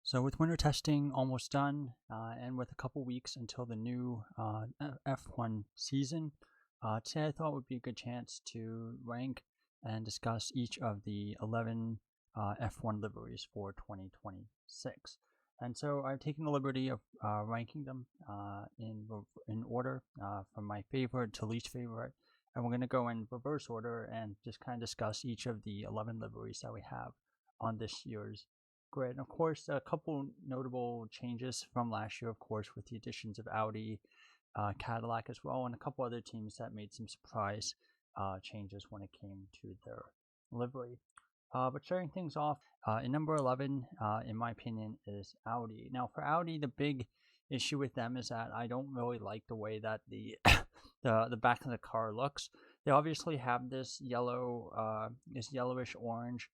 So with winter testing almost done, and with a couple weeks until the new F1 season, today I thought would be a good chance to rank and discuss each of the 11 F1 liveries for 2026. And so I've taken the liberty of ranking them in order from my favorite to least favorite, and we're going to go in reverse order and just kind of discuss each of the 11 liveries that we have on this year's grid. And of course, a couple notable changes from last year, of course, with the additions of Audi, Cadillac as well, and a couple other teams that made some surprise changes when it came to their livery. But starting things off, in number 11, in my opinion, is Audi. Now, for Audi, the big issue with them is that I don't really like the way that the the back of the car looks. They obviously have this yellowish orange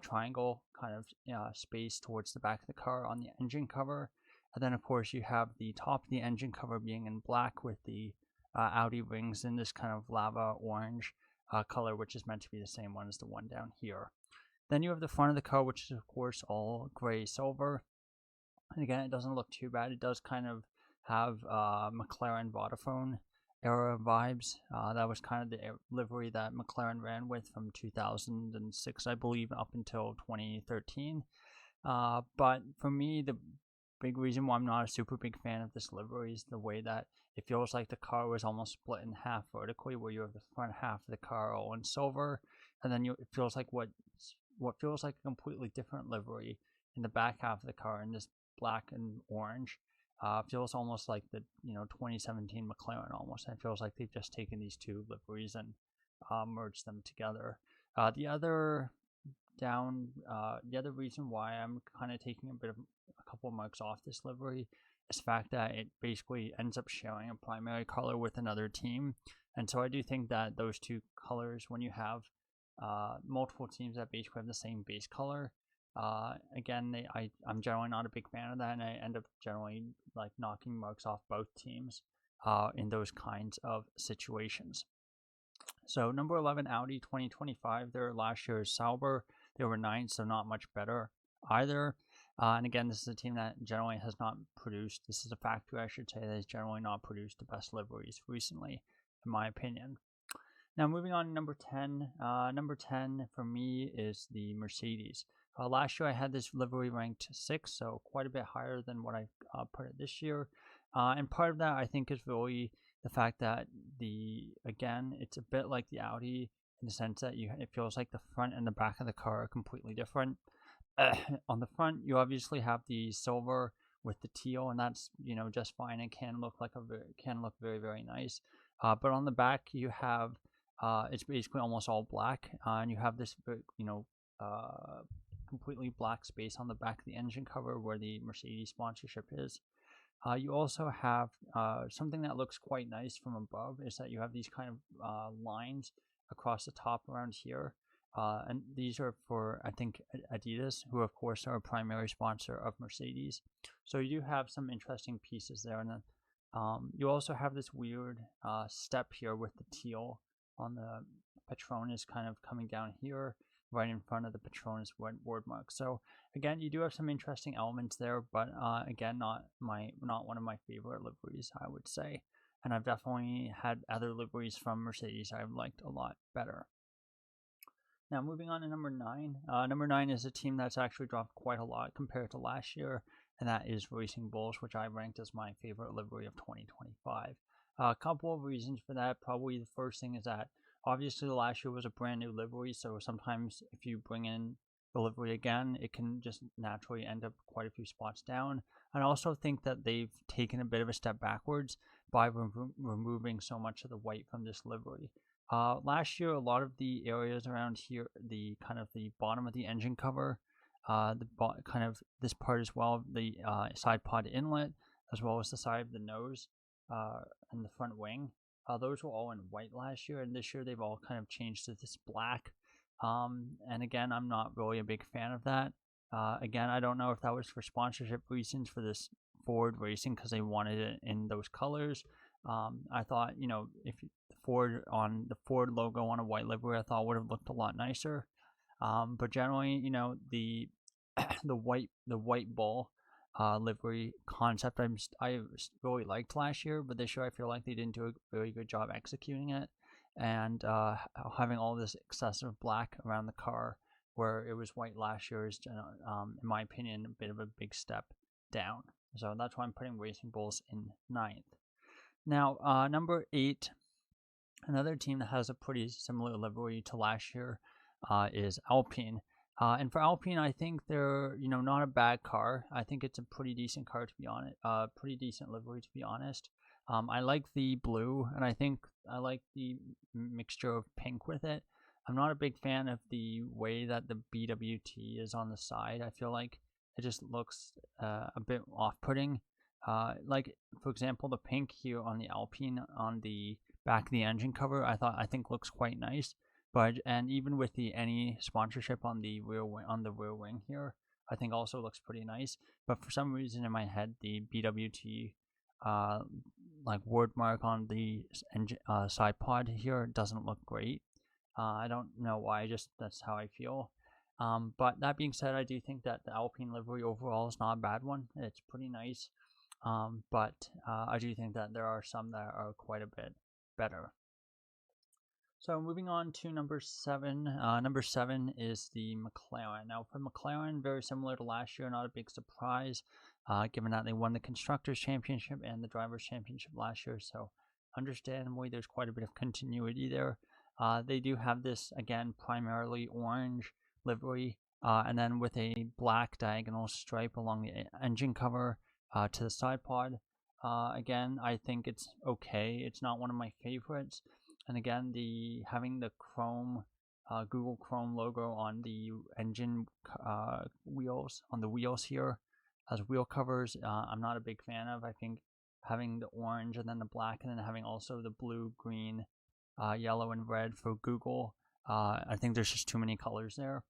triangle kind of space towards the back of the car on the engine cover. And then, of course, you have the top of the engine cover being in black with the Audi wings in this kind of lava orange color, which is meant to be the same one as the one down here. Then you have the front of the car, which is, of course, all gray silver. And again, it doesn't look too bad. It does kind of have McLaren Vodafone era vibes. That was kind of the livery that McLaren ran with from 2006, I believe, up until 2013. But for me, the big reason why I'm not a super big fan of this livery is the way that it feels like the car was almost split in half vertically, where you have the front half of the car all in silver, and then it feels like what feels like a completely different livery in the back half of the car in this black and orange. Feels almost like the 2017 McLaren almost. It feels like they've just taken these two liveries and merged them together. The other reason why I'm kind of taking a couple of marks off this livery is the fact that it basically ends up sharing a primary color with another team, and so I do think that those two colors, when you have multiple teams that basically have the same base color, again, I'm generally not a big fan of that, and I end up generally like knocking marks off both teams in those kinds of situations. So number 11, Audi 2025. Their last year's Sauber. They were 9th, so not much better either. And again, this is a team that generally has not produced. This is a factory, I should say, that has generally not produced the best liveries recently, in my opinion. Now, moving on to number 10. Number 10 for me is the Mercedes. Last year, I had this livery ranked 6th, so quite a bit higher than what I put it this year. And part of that, I think, is really the fact that it's a bit like the Audi in the sense that it feels like the front and the back of the car are completely different. On the front, you obviously have the silver with the teal, and that's just fine. It can look very, very nice. But on the back, you have it's basically almost all black, and you have this completely black space on the back of the engine cover where the Mercedes sponsorship is. You also have something that looks quite nice from above is that you have these kind of lines across the top around here. And these are for, I think, Adidas, who of course are a primary sponsor of Mercedes. So you do have some interesting pieces there. And then you also have this weird step here with the teal on the Petronas kind of coming down here right in front of the Petronas word mark. So again, you do have some interesting elements there, but again, not one of my favorite liveries, I would say. And I've definitely had other liveries from Mercedes I've liked a lot better. Now, moving on to number 9. Number 9 is a team that's actually dropped quite a lot compared to last year, and that is Racing Bulls, which I ranked as my favorite livery of 2025. A couple of reasons for that. Probably the first thing is that obviously last year was a brand new livery, so sometimes if you bring in the livery again, it can just naturally end up quite a few spots down. And I also think that they've taken a bit of a step backwards by removing so much of the white from this livery. Last year, a lot of the areas around here, the kind of the bottom of the engine cover, kind of this part as well, the side pod inlet, as well as the side of the nose and the front wing. Those were all in white last year, and this year they've all kind of changed to this black. And again, I'm not really a big fan of that. Again, I don't know if that was for sponsorship reasons for this Ford Racing because they wanted it in those colors. I thought, if the Ford logo on a white livery, I thought would have looked a lot nicer. But generally, the the white ball livery concept I really liked last year, but this year I feel like they didn't do a really good job executing it, and having all this excessive black around the car where it was white last year is, in my opinion, a bit of a big step down. So that's why I'm putting Racing Bulls in ninth. Now, number 8, another team that has a pretty similar livery to last year is Alpine. And for Alpine, I think they're not a bad car. I think it's a pretty decent car, to be honest. Pretty decent livery, to be honest. I like the blue, and I think I like the mixture of pink with it. I'm not a big fan of the way that the BWT is on the side. I feel like it just looks a bit off-putting. Like, for example, the pink here on the Alpine on the back of the engine cover, I think looks quite nice. But and even with the any sponsorship on the rear wing here, I think also looks pretty nice. But for some reason in my head, the BWT like word mark on the engine side pod here doesn't look great. I don't know why, just that's how I feel. But that being said, I do think that the Alpine livery overall is not a bad one. It's pretty nice. But I do think that there are some that are quite a bit better. So moving on to number 7. Number 7 is the McLaren. Now for McLaren, very similar to last year, not a big surprise, given that they won the Constructors' Championship and the Drivers' Championship last year. So understandably, there's quite a bit of continuity there. They do have this, again, primarily orange livery, and then with a black diagonal stripe along the engine cover to the side pod. Again, I think it's okay. It's not one of my favorites. And again, having the Chrome, Google Chrome logo on the engine wheels, on the wheels here as wheel covers, I'm not a big fan of. I think having the orange and then the black, and then having also the blue, green, yellow, and red for Google, I think there's just too many colors there.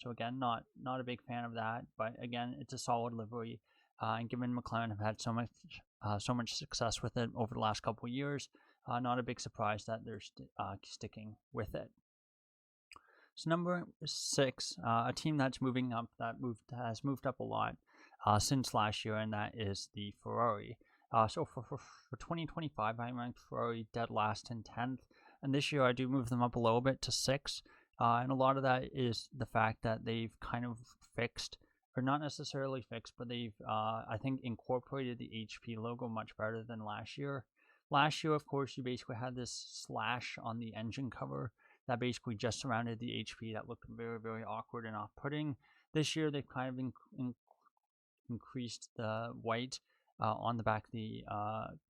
So again, not a big fan of that. But again, it's a solid livery. And given McLaren have had so much success with it over the last couple of years, not a big surprise that they're sticking with it. So number 6, a team that's moving up, has moved up a lot since last year, and that is the Ferrari. So for 2025, I ranked Ferrari dead last in 10th, and this year I do move them up a little bit to 6. And a lot of that is the fact that they've kind of fixed, or not necessarily fixed, but they've, I think, incorporated the HP logo much better than last year. Last year, of course, you basically had this slash on the engine cover that basically just surrounded the HP that looked very, very awkward and off-putting. This year, they've kind of increased the white on the back of the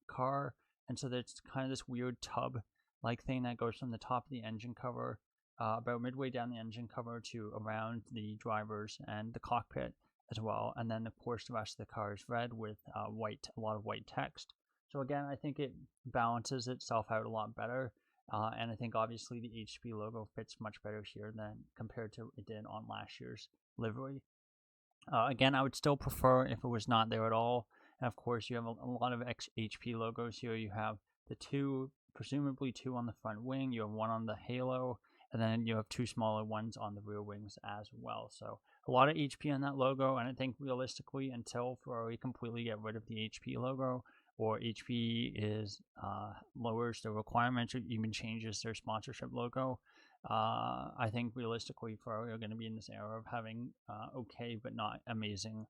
car, and so there's kind of this weird tub-like thing that goes from the top of the engine cover about midway down the engine cover to around the drivers and the cockpit as well. And then, of course, the rest of the car is red with a lot of white text. So again, I think it balances itself out a lot better. And I think obviously the HP logo fits much better here than compared to it did on last year's livery. Again, I would still prefer if it was not there at all. And of course, you have a lot of HP logos here. You have the presumably two on the front wing. You have one on the halo, and then you have 2 smaller ones on the rear wings as well. So a lot of HP on that logo, and I think realistically, until Ferrari completely get rid of the HP logo, or HP lowers the requirements or even changes their sponsorship logo, I think realistically Ferrari are going to be in this era of having okay but not amazing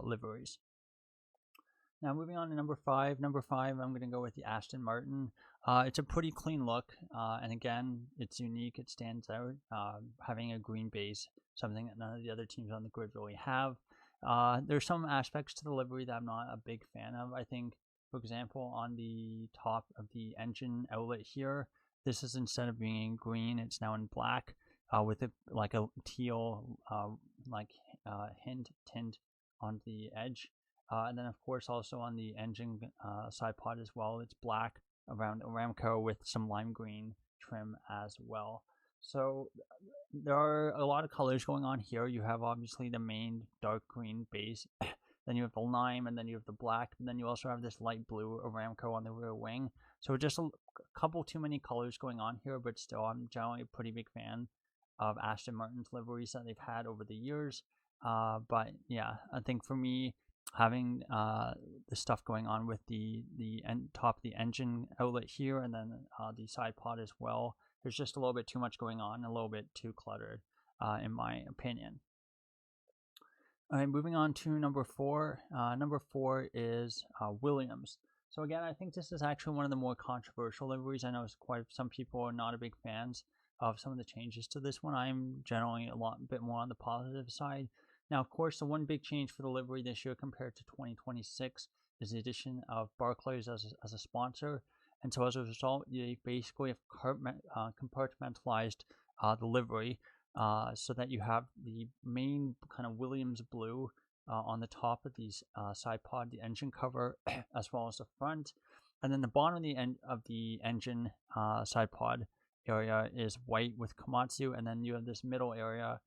liveries. Now moving on to number 5. Number 5, I'm going to go with the Aston Martin. It's a pretty clean look, and again, it's unique. It stands out, having a green base, something that none of the other teams on the grid really have. There's some aspects to the livery that I'm not a big fan of. I think, for example, on the top of the engine outlet here, this is, instead of being in green, it's now in black, with a teal hint tint on the edge. And then, of course, also on the engine side pod as well, it's black around Aramco with some lime green trim as well. So there are a lot of colors going on here. You have obviously the main dark green base, then you have the lime, and then you have the black, and then you also have this light blue Aramco on the rear wing. So just a couple too many colors going on here, but still I'm generally a pretty big fan of Aston Martin's liveries that they've had over the years. But yeah, I think for me, having the stuff going on with the top of the engine outlet here, and then the side pod as well, there's just a little bit too much going on, a little bit too cluttered, in my opinion. All right, moving on to number 4. Number 4 is Williams. So again, I think this is actually one of the more controversial liveries. I know quite some people are not a big fans of some of the changes to this one. I'm generally a bit more on the positive side. Now, of course, the one big change for the livery this year compared to 2026 is the addition of Barclays as a sponsor. And so as a result, they basically have compartmentalized the livery, so that you have the main kind of Williams blue on the top of these side pod, the engine cover, as well as the front. And then the bottom of the end of the engine side pod area is white with Komatsu, and then you have this middle area,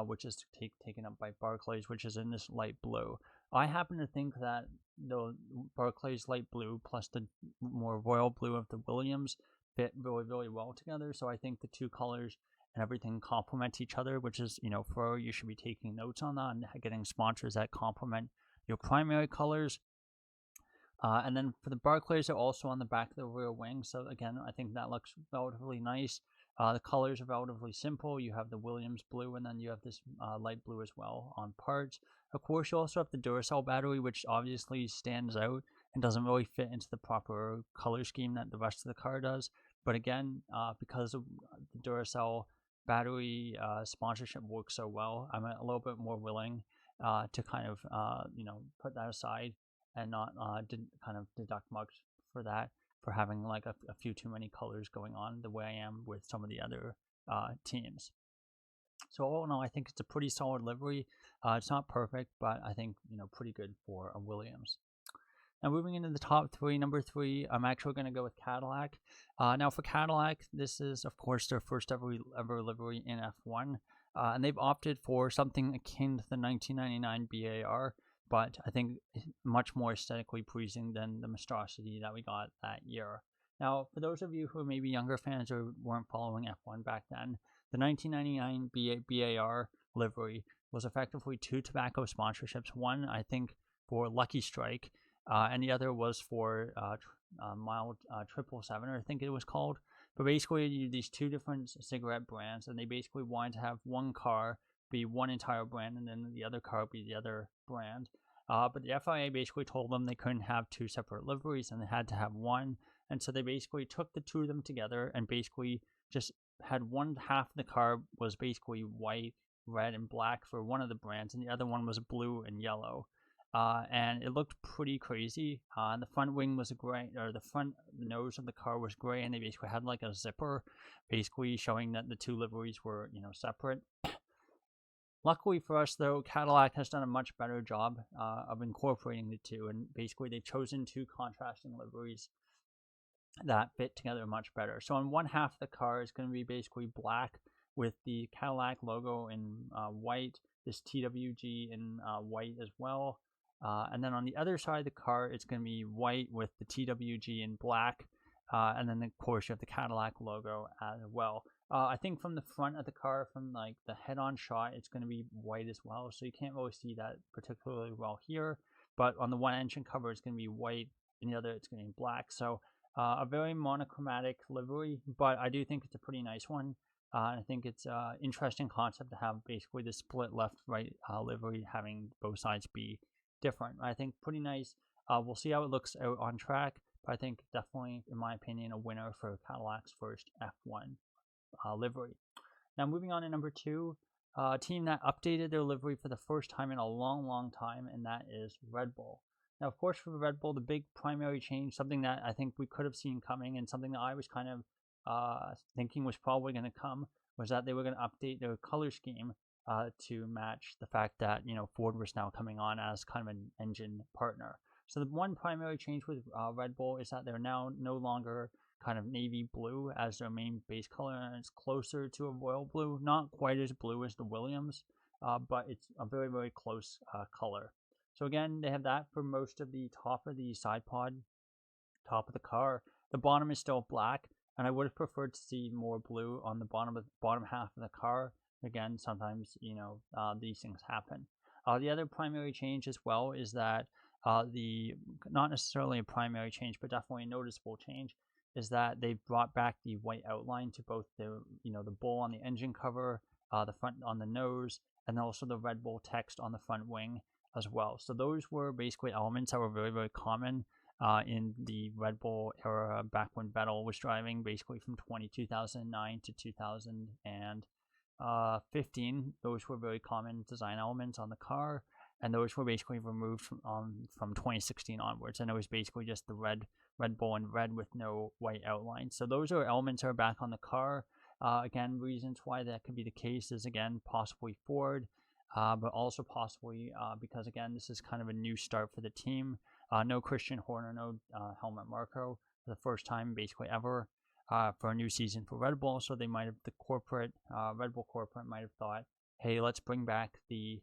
which is taken up by Barclays, which is in this light blue. I happen to think that the Barclays light blue plus the more royal blue of the Williams fit really, really well together. So I think the two colors and everything complement each other, which is, for you should be taking notes on that and getting sponsors that complement your primary colors. And then for the Barclays, they're also on the back of the rear wing. So again, I think that looks relatively nice. The colors are relatively simple. You have the Williams blue, and then you have this light blue as well on parts. Of course, you also have the Duracell battery, which obviously stands out and doesn't really fit into the proper color scheme that the rest of the car does. But again, because of the Duracell battery sponsorship works so well, I'm a little bit more willing to kind of put that aside and not kind of deduct much for that, for having like a few too many colors going on the way I am with some of the other teams. So all in all, I think it's a pretty solid livery. It's not perfect, but I think pretty good for a Williams. Now moving into the top 3, number 3, I'm actually going to go with Cadillac. Now for Cadillac, this is of course their first ever livery in F1, and they've opted for something akin to the 1999 BAR, but I think much more aesthetically pleasing than the monstrosity that we got that year. Now, for those of you who are maybe younger fans or weren't following F1 back then, the 1999 BAR livery was effectively 2 tobacco sponsorships. One, I think, for Lucky Strike, and the other was for Mild 777, I think it was called. But basically, these 2 different cigarette brands, and they basically wanted to have one car be one entire brand, and then the other car be the other brand. But the FIA basically told them they couldn't have 2 separate liveries, and they had to have one. And so they basically took the 2 of them together and basically just had one half of the car was basically white, red, and black for one of the brands, and the other one was blue and yellow. And it looked pretty crazy. And the front wing was gray, or the front nose of the car was gray, and they basically had like a zipper, basically showing that the 2 liveries were, separate. Luckily for us, though, Cadillac has done a much better job of incorporating the 2, and basically they've chosen 2 contrasting liveries that fit together much better. So on one half of the car is going to be basically black with the Cadillac logo in white, this TWG in white as well. And then on the other side of the car, it's going to be white with the TWG in black. And then, of course, you have the Cadillac logo as well. I think from the front of the car, from like the head-on shot, it's going to be white as well. So you can't really see that particularly well here. But on the one engine cover, it's going to be white, and the other, it's going to be black. So a very monochromatic livery, but I do think it's a pretty nice one. I think it's an interesting concept to have basically the split left-right livery, having both sides be different. I think pretty nice. We'll see how it looks out on track, but I think definitely, in my opinion, a winner for Cadillac's first F1 livery. Now moving on to number 2, a team that updated their livery for the first time in a long, long time, and that is Red Bull. Now, of course, for Red Bull, the big primary change, something that I think we could have seen coming and something that I was kind of thinking was probably going to come, was that they were going to update their color scheme to match the fact that, Ford was now coming on as kind of an engine partner. So the one primary change with Red Bull is that they're now no longer kind of navy blue as their main base color, and it's closer to a royal blue, not quite as blue as the Williams, but it's a very, very close color. So again, they have that for most of the top of the side pod, top of the car. The bottom is still black, and I would have preferred to see more blue on the bottom half of the car. Again, sometimes these things happen. The other primary change as well is that the not necessarily a primary change, but definitely a noticeable change is that they brought back the white outline to both the the bull on the engine cover, the front on the nose, and also the Red Bull text on the front wing as well. So those were basically elements that were very, very common in the Red Bull era back when Vettel was driving, basically from 2009 to 2015. Those were very common design elements on the car, and those were basically removed from 2016 onwards. And it was basically just the Red Bull in red with no white outline. So those are elements that are back on the car. Again, reasons why that could be the case is, again, possibly Ford, but also possibly because, again, this is kind of a new start for the team. No Christian Horner, no Helmut Marko for the first time basically ever for a new season for Red Bull. So they might have, the corporate, Red Bull corporate might have thought, hey, let's bring back the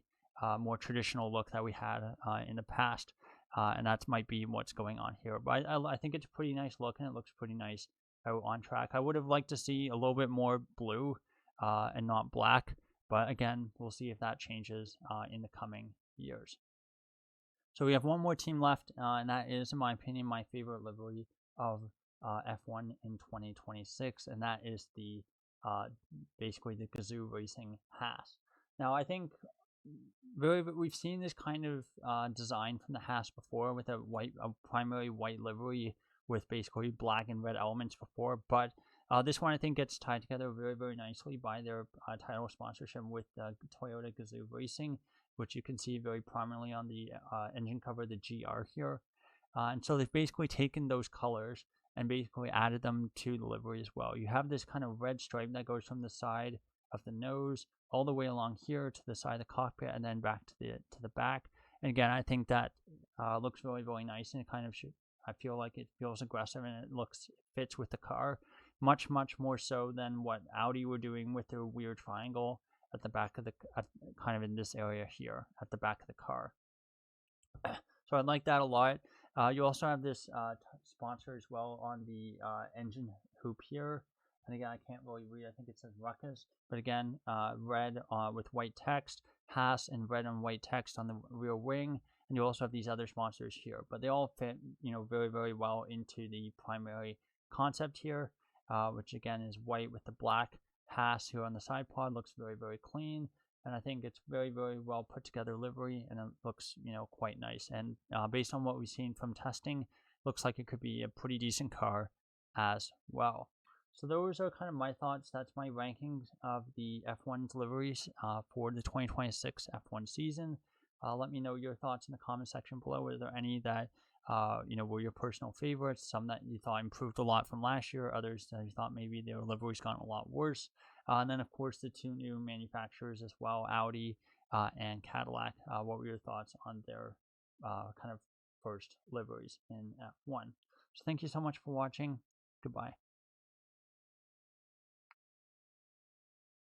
more traditional look that we had in the past. And that might be what's going on here. But I think it's a pretty nice look, and it looks pretty nice out on track. I would have liked to see a little bit more blue and not black. But again, we'll see if that changes in the coming years. So we have one more team left, and that is, in my opinion, my favorite livery of F1 in 2026, and that is the basically the Gazoo Racing Haas. Now, I think we've seen this kind of design from the Haas before with a primary white livery with basically black and red elements before, but this one I think gets tied together very, very nicely by their title sponsorship with Toyota Gazoo Racing, which you can see very prominently on the engine cover, the GR here. And so they've basically taken those colors and basically added them to the livery as well. You have this kind of red stripe that goes from the side of the nose all the way along here to the side of the cockpit and then back to the back. And again, I think that looks really, really nice, and it kind of I feel like it feels aggressive, and it fits with the car much, much more so than what Audi were doing with their weird triangle at the back of the kind of in this area here at the back of the car. So I like that a lot. You also have this sponsor as well on the engine hoop here. And again, I can't really read. I think it says Ruckus. But again, red with white text, Haas, and red and white text on the rear wing. And you also have these other sponsors here. But they all fit, very, very well into the primary concept here, which again is white with the black. Haas here on the side pod looks very, very clean. And I think it's very, very well put together livery, and it looks, quite nice. And based on what we've seen from testing, looks like it could be a pretty decent car as well. So those are kind of my thoughts. That's my rankings of the F1 liveries for the 2026 F1 season. Let me know your thoughts in the comment section below. Were there any that were your personal favorites? Some that you thought improved a lot from last year, others that you thought maybe their liveries gotten a lot worse. And then, of course, the two new manufacturers as well, Audi and Cadillac. What were your thoughts on their kind of first liveries in F1? So thank you so much for watching. Goodbye.